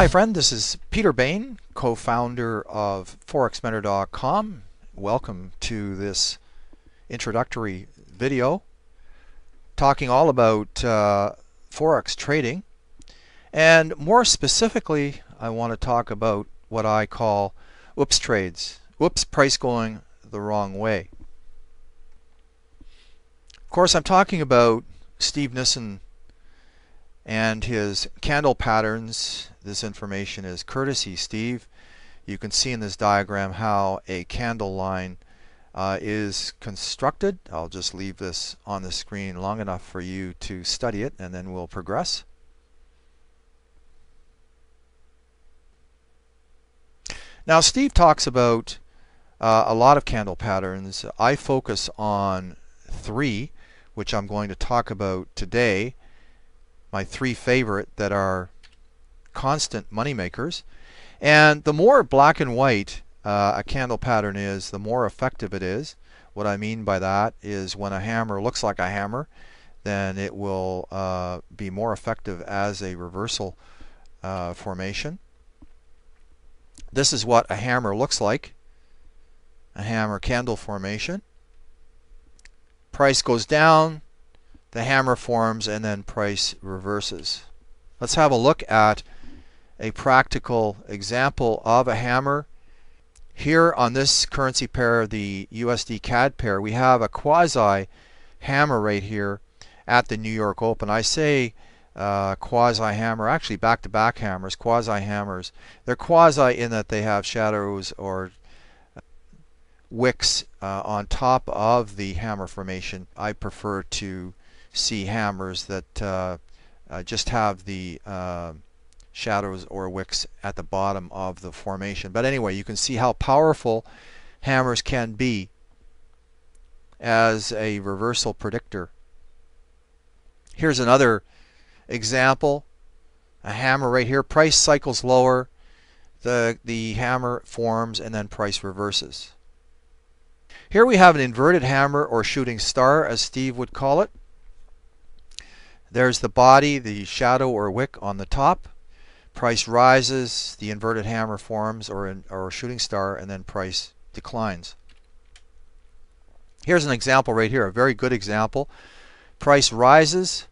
my friend, this is Peter Bain, co-founder of forex.com. Welcome to this introductory video talking all about forex trading, and more specifically I want to talk about what I call oops trades. Oops, price going the wrong way. Of course, I'm talking about Steve Nissen and his candle patterns. This information is courtesy Steve. You can see in this diagram how a candle line is constructed. I'll just leave this on the screen long enough for you to study it, and then we'll progress. Now, Steve talks about a lot of candle patterns. I focus on three, which I'm going to talk about today. My three favorite that are constant money makers. And the more black and white a candle pattern is, the more effective it is. What I mean by that is when a hammer looks like a hammer, then it will be more effective as a reversal formation. This is what a hammer looks like, a hammer candle formation. Price goes down, the hammer forms, and then price reverses. Let's have a look at a practical example of a hammer. Here on this currency pair, the USD CAD pair, we have a quasi hammer right here at the New York Open. I say quasi hammer, actually back-to-back hammers, quasi hammers. They're quasi in that they have shadows or wicks on top of the hammer formation. I prefer to see hammers that just have the shadows or wicks at the bottom of the formation. But anyway, you can see how powerful hammers can be as a reversal predictor. Here's another example. A hammer right here. Price cycles lower, the hammer forms, and then price reverses. Here we have an inverted hammer, or shooting star as Steve would call it. There's the body, the shadow or wick on the top. Price rises, the inverted hammer forms, or shooting star, and then price declines. Here's an example right here, a very good example. Price rises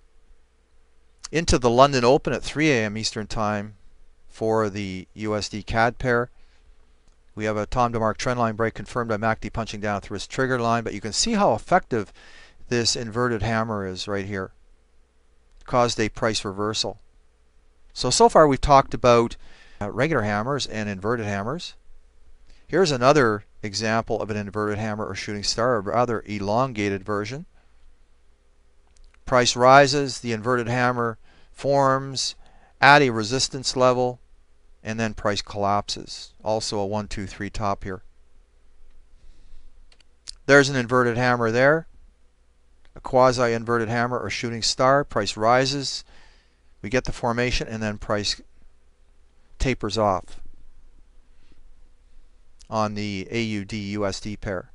into the London Open at 3 a.m. Eastern Time for the USD CAD pair. We have a Tom DeMark trendline break confirmed by MACD punching down through his trigger line, but you can see how effective this inverted hammer is right here. Caused a price reversal. So far we've talked about regular hammers and inverted hammers. Here's another example of an inverted hammer or shooting star, a rather elongated version. Price rises, the inverted hammer forms at a resistance level, and then price collapses. Also a 1, 2, 3 top here. There's an inverted hammer there. A quasi-inverted hammer or shooting star. Price rises. We get the formation, and then price tapers off on the AUD-USD pair.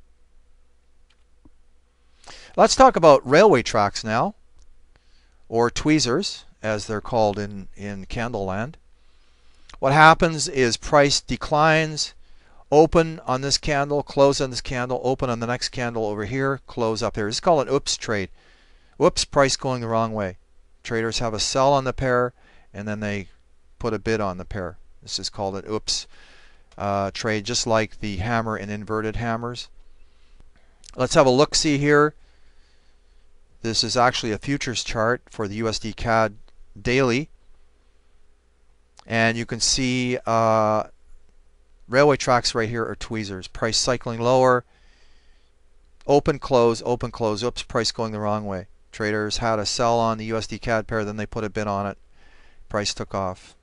Let's talk about railway tracks now, or tweezers as they're called in candle land. What happens is price declines, open on this candle, close on this candle, open on the next candle over here, close up here. This is called an oops trade. Oops, price going the wrong way. Traders have a sell on the pair, and then they put a bid on the pair. This is called an oops trade, just like the hammer and inverted hammers. Let's have a look-see here. This is actually a futures chart for the USD CAD daily. And you can see railway tracks right here are tweezers. Price cycling lower, open, close, oops, price going the wrong way. Traders had a sell on the USD CAD pair, then they put a bid on it. Price took off.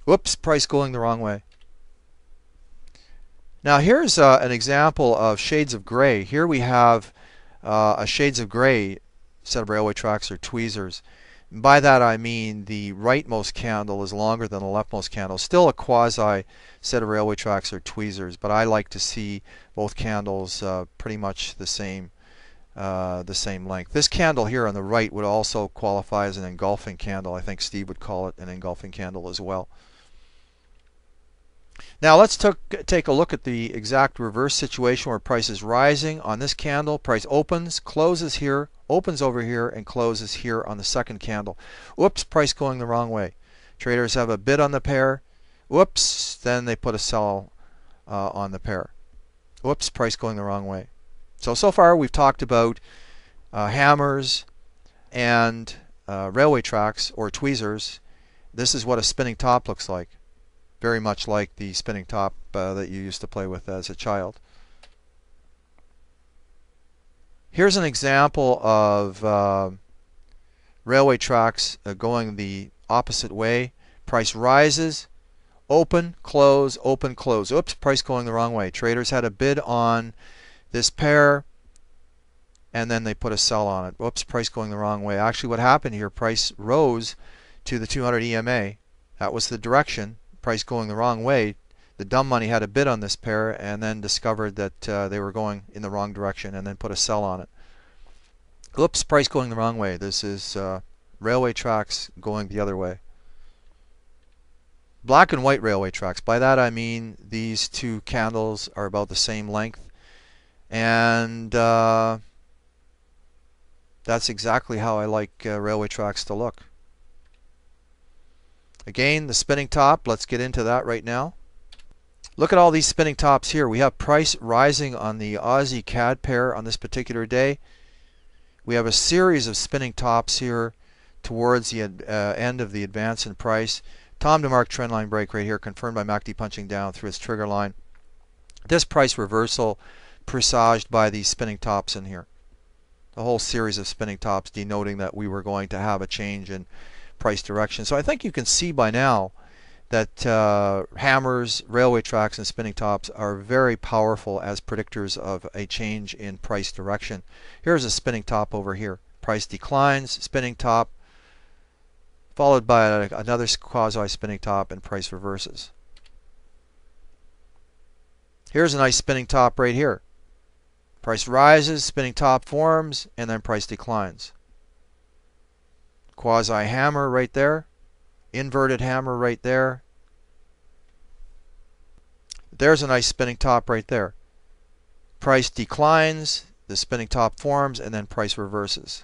Whoops, price going the wrong way. Now here's an example of shades of gray. Here we have a shades of gray set of railway tracks or tweezers. By that I mean the rightmost candle is longer than the leftmost candle. Still a quasi set of railway tracks or tweezers, but I like to see both candles pretty much the same the same length. This candle here on the right would also qualify as an engulfing candle. I think Steve would call it an engulfing candle as well. Now let's take a look at the exact reverse situation where price is rising. On this candle, price opens, closes here, opens over here, and closes here on the second candle. Whoops, price going the wrong way. Traders have a bid on the pair. Whoops, then they put a sell on the pair. Whoops, price going the wrong way. So far we've talked about hammers and railway tracks or tweezers. This is what a spinning top looks like. Very much like the spinning top that you used to play with as a child. Here's an example of railway tracks going the opposite way. Price rises, open, close, open, close. Oops, price going the wrong way. Traders had a bid on this pair and then they put a sell on it. Whoops, price going the wrong way. Actually what happened here, price rose to the 200 EMA. That was the direction. Price going the wrong way. The dumb money had a bid on this pair and then discovered that they were going in the wrong direction and then put a sell on it. Oops, price going the wrong way. This is railway tracks going the other way. Black and white railway tracks. By that I mean these two candles are about the same length, and that's exactly how I like railway tracks to look. Again, the spinning top, let's get into that right now. Look at all these spinning tops here. We have price rising on the Aussie CAD pair on this particular day. We have a series of spinning tops here towards the end of the advance in price. Tom DeMark trendline break right here, confirmed by MACD punching down through its trigger line. This price reversal presaged by these spinning tops in here. The whole series of spinning tops denoting that we were going to have a change in price direction. So I think you can see by now that hammers, railway tracks, and spinning tops are very powerful as predictors of a change in price direction. Here's a spinning top over here. Price declines, spinning top, followed by another quasi-spinning top, and price reverses. Here's a nice spinning top right here. Price rises, spinning top forms, and then price declines. Quasi-hammer right there. Inverted hammer right there. There's a nice spinning top right there. Price declines, the spinning top forms, and then price reverses.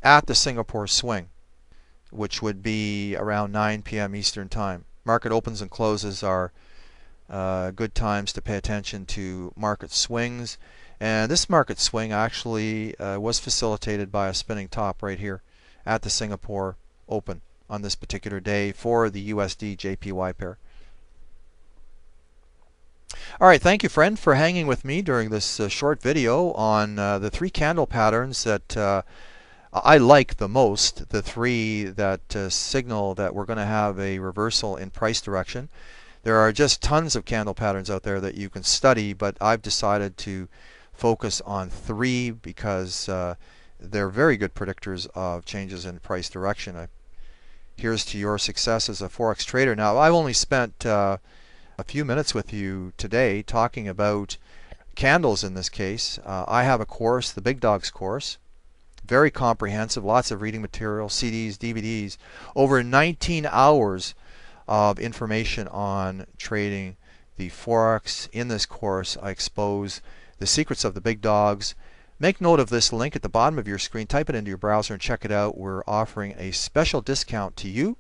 At the Singapore swing, which would be around 9 p.m. Eastern Time. Market opens and closes are good times to pay attention to market swings. And this market swing actually was facilitated by a spinning top right here at the Singapore Open on this particular day for the USD JPY pair. Alright, thank you friend for hanging with me during this short video on the three candle patterns that I like the most, the three that signal that we're going to have a reversal in price direction. There are just tons of candle patterns out there that you can study, but I've decided to focus on three because they're very good predictors of changes in price direction. Here's to your success as a Forex trader. Now, I've only spent a few minutes with you today talking about candles in this case. I have a course, the Big Dogs course, very comprehensive, lots of reading material, CDs, DVDs, over 19 hours of information on trading the Forex. In this course, I expose the secrets of the big dogs. Make note of this link at the bottom of your screen. Type it into your browser and check it out. We're offering a special discount to you,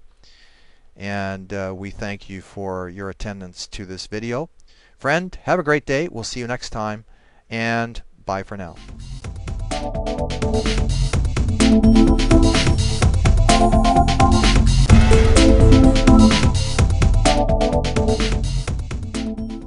and we thank you for your attendance to this video. Friend, have a great day. We'll see you next time, and bye for now.